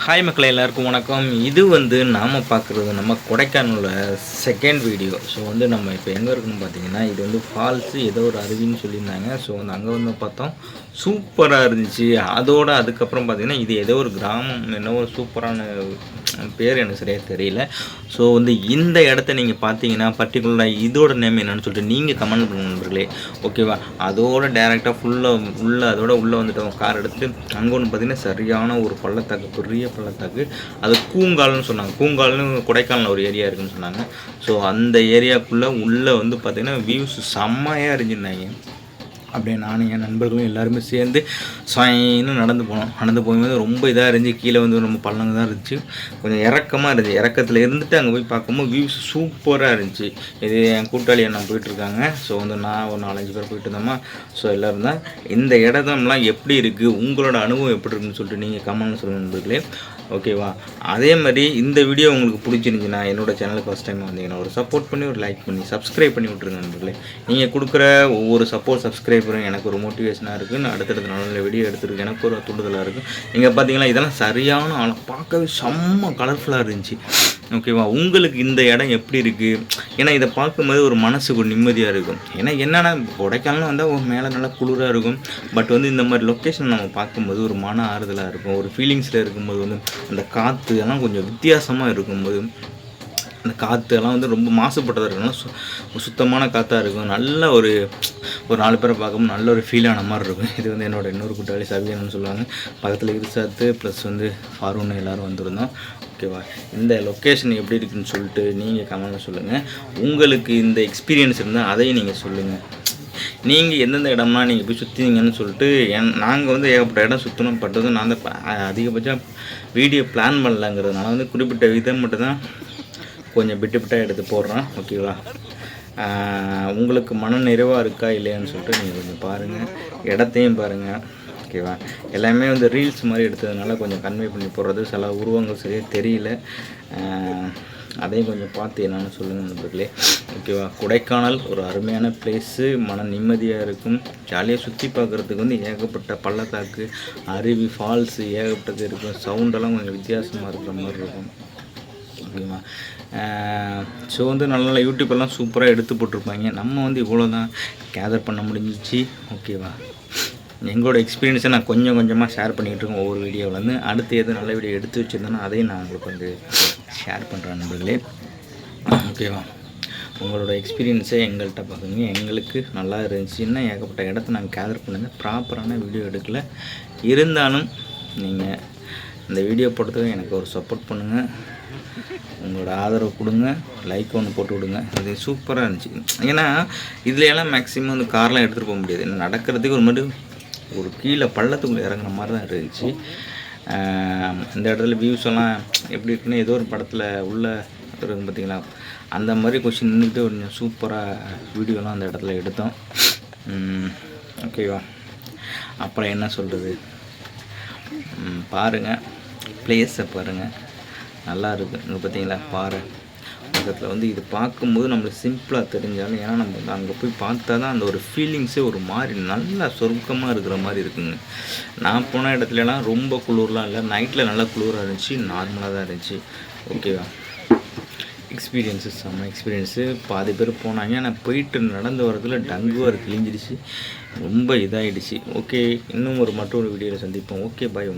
Hi மக்களே, எல்லாருக்கும் வணக்கம். இது நாம் பார்க்குறது நம்ம கொடைக்கானலில் செகண்ட் வீடியோ. ஸோ நம்ம இப்போ எங்கே இருக்குன்னு பார்த்தீங்கன்னா, இது ஃபால்ஸு ஏதோ ஒரு அருவின்னு சொல்லியிருந்தாங்க. ஸோ அங்கே பார்த்தோம், சூப்பராக இருந்துச்சு. அதுக்கப்புறம் பார்த்தீங்கன்னா, இது ஏதோ ஒரு கிராமம், என்ன ஒரு சூப்பரான பேர் எனக்கு சரியாக தெரியல. ஸோ இந்த இடத்த நீங்கள் பார்த்தீங்கன்னா பர்டிகுலராக இதோட நேம் என்னன்னு சொல்லிட்டு நீங்கள் கமெண்ட் பண்ணுங்க நண்பர்களே. ஓகேவா? அதோட டேரெக்டாக அதோட உள்ளே வந்துட்டோம். கார் எடுத்துகிட்டு அங்கே பார்த்தீங்கன்னா சரியான ஒரு பள்ளத்தாக்கு, பெரிய பள்ளத்தாக்கு. அது கூங்கால்னு சொன்னாங்க. கூங்கால்னு கொடைக்கானல் ஒரு ஏரியா இருக்குன்னு சொன்னாங்க. ஸோ அந்த ஏரியாவுக்குள்ளே உள்ளே பார்த்தீங்கன்னா வியூஸ் செம்மையாக இருந்துருந்தாங்க. அப்படியே நானும் என் நண்பர்களும் எல்லாருமே சேர்ந்து ஸ்வைன்னு நடந்து போகும்போது ரொம்ப இதாக இருந்துச்சு. கீழே ரொம்ப பள்ளங்க தான் இருந்துச்சு, கொஞ்சம் இறக்கமாக இருந்துச்சு. இறக்கத்தில் இருந்துட்டு அங்கே போய் பார்க்கும்போது வியூஸ் சூப்பராக இருந்துச்சு. இது என் கூட்டாளி அண்ணா போயிட்டுருக்காங்க. ஸோ நான் ஒரு 4-5 பேர் போயிட்டு இருந்தோமா. ஸோ எல்லோரும் தான் இந்த இடம்லாம் எப்படி இருக்குது, உங்களோட அனுபவம் எப்படி இருக்குன்னு சொல்லிட்டு நீங்கள் கமெண்ட் சொல்லுங்கள் நண்பர்களே. ஓகேவா? அதே மாதிரி இந்த வீடியோ உங்களுக்கு பிடிச்சிருந்துச்சுன்னா என்னோட சேனலுக்கு ஃபஸ்ட் டைம் வந்தீங்கன்னா ஒரு சப்போர்ட் பண்ணி ஒரு லைக் பண்ணி சப்ஸ்கிரைப் பண்ணி விட்ருங்க நண்பர்களே. நீங்கள் கொடுக்குற ஒவ்வொரு சப்ஸ்கிரைபரும் எனக்கு ஒரு மோட்டிவேஷனாக இருக்குது. நான் அடுத்தடுத்த நல்ல வீடியோ எடுத்துருக்கு எனக்கு ஒரு தூண்டுதலாக இருக்குது. நீங்கள் பார்த்தீங்கன்னா இதெல்லாம் சரியான பார்க்கவே செம்ம கலர்ஃபுல்லாக இருந்துச்சு. ஓகேவா? உங்களுக்கு இந்த இடம் எப்படி இருக்குது? ஏன்னா இதை பார்க்கும்போது ஒரு மனசுக்கு ஒரு நிம்மதியாக இருக்கும். ஏன்னா என்னென்னா கொடைக்கானல் வந்தால் மேலே நல்லா குளிராக இருக்கும். பட் இந்த மாதிரி லொக்கேஷன் நம்ம பார்க்கும்போது ஒரு மன ஆறுதலாக இருக்கும். ஒரு ஃபீலிங்ஸில் இருக்கும்போது அந்த காற்று எல்லாம் கொஞ்சம் வித்தியாசமாக இருக்கும்போது, அந்த காற்று எல்லாம் ரொம்ப மாசுபட்டதாக இருக்கணும், சுத்தமான காற்றாக இருக்கும். நல்ல ஒரு 4 பேரை பார்க்கும்போது நல்ல ஒரு ஃபீலான மாதிரி இருக்கும். இது என்னோட இன்னொரு கூட்டாளி சவியன்னு சொல்லுவாங்க. பக்கத்தில் இருசாத்து ப்ளஸ் ஃபாரூன் எல்லோரும் வந்திருந்தோம். ஓகேவா? இந்த லொக்கேஷன் எப்படி இருக்குதுன்னு சொல்லிட்டு நீங்கள் கமெண்ட்டில் சொல்லுங்கள். உங்களுக்கு இந்த எக்ஸ்பீரியன்ஸ் இருந்தால் அதையும் நீங்கள் சொல்லுங்கள். நீங்கள் எந்தெந்த இடம்லாம் நீங்கள் போய் சுற்றினீங்கன்னு சொல்லிட்டு நாங்கள் ஏகப்பட்ட இடம் சுற்றணும் பட்டதும் நான் அதிகபட்சம் வீடியோ பிளான் பண்ணலங்கிறதுனால குறிப்பிட்ட விதம் மட்டும்தான் கொஞ்சம் விட்டாக எடுத்து போடுறேன். ஓகேவா? உங்களுக்கு மன நிறைவாக இருக்கா இல்லையான்னு சொல்லிட்டு நீங்கள் கொஞ்சம் பாருங்கள், இடத்தையும் பாருங்கள். ஓகேவா? எல்லாமே ரீல்ஸ் மாதிரி எடுத்ததுனால கொஞ்சம் கன்வே பண்ணி போடுறது, சில உருவங்கள் சரியாக தெரியல. அதையும் கொஞ்சம் பார்த்து என்னென்னு சொல்லுங்கள் நண்பர்களே. ஓகேவா? கொடைக்கானல் ஒரு அருமையான பிளேஸு, மன நிம்மதியாக இருக்கும். ஜாலியாக சுற்றி பார்க்குறதுக்கு ஏகப்பட்ட பள்ளத்தாக்கு, அருவி, ஃபால்ஸு ஏகப்பட்டது இருக்கும். சவுண்டெல்லாம் கொஞ்சம் வித்தியாசமாக இருக்கிற மாதிரி இருக்கும். ஓகேவா? ஸோ நல்ல யூடியூப்பெல்லாம் சூப்பராக எடுத்து போட்டிருப்பாங்க. நம்ம இவ்வளோ தான் கேதர் பண்ண முடிஞ்சிச்சு. ஓகேவா? எங்களோட எக்ஸ்பீரியன்ஸை நான் கொஞ்சம் கொஞ்சமாக ஷேர் பண்ணிகிட்டு இருக்கேன் ஒவ்வொரு வீடியோவில். அடுத்து எதுவும் நல்ல வீடியோ எடுத்து வச்சுருந்தேன்னா அதையும் நான் உங்களுக்கு ஷேர் பண்ணுறேன் நண்பர்களே. ஓகேவா? உங்களோட எக்ஸ்பீரியன்ஸை எங்கள்கிட்ட பார்க்குங்க. எங்களுக்கு நல்லா இருந்துச்சுன்னா ஏகப்பட்ட இடத்த நாங்கள் கேதர் பண்ணுங்கள். ப்ராப்பரான வீடியோ எடுக்கலை இருந்தாலும் நீங்கள் இந்த வீடியோ போட்டதுக்கு எனக்கு ஒரு சப்போர்ட் பண்ணுங்கள். உங்களோட ஆதரவு கொடுங்க, லைக் ஒன்று போட்டு விடுங்க. இது சூப்பராக இருந்துச்சு. ஏன்னா இதுலையெல்லாம் மேக்ஸிமம் கார்லாம் எடுத்துகிட்டு போக முடியாது. ஏன்னா நடக்கிறதுக்கு ஒரு கீழே பள்ளத்துக்குள்ளே இறங்குற மாதிரி தான் இருந்துச்சு. இந்த இடத்துல வியூஸ் எல்லாம் எப்படி இருக்குன்னு ஏதோ ஒரு படத்தில் உள்ள இருக்கும் பார்த்தீங்களா, அந்த மாதிரி கொஸ்டின் நின்றுட்டு கொஞ்சம் சூப்பராக வீடியோலாம் அந்த இடத்துல எடுத்தோம். ஓகேவா? அப்புறம் என்ன சொல்கிறது, பாருங்கள், பிளேஸை பாருங்கள், நல்லா இருக்குது. இங்கே பார்த்தீங்களா பாறை பக்கத்தில் இது பார்க்கும்போது நம்மளுக்கு சிம்பிளாக தெரிஞ்சாலும், ஏன்னா நம்ம அங்கே போய் பார்த்தா தான் அந்த ஒரு ஃபீலிங்ஸே ஒரு மாதிரி நல்லா சொர்க்கமாக இருக்கிற மாதிரி இருக்குங்க. நான் போன இடத்துலலாம் ரொம்ப குளிர்லாம் இல்லை, நைட்டில் நல்லா குளிராக இருந்துச்சு, நார்மலாக தான் இருந்துச்சு. ஓகேவா? செம்ம எக்ஸ்பீரியன்ஸு. பாதி பேர் போனாங்க, ஆனால் போயிட்டு நடந்து வரதுல டங்குவார் கிழிஞ்சிடுச்சு, ரொம்ப இதாகிடுச்சு. ஓகே, இன்னும் மற்றொரு வீடியோவில் சந்திப்போம். ஓகே, பாய்.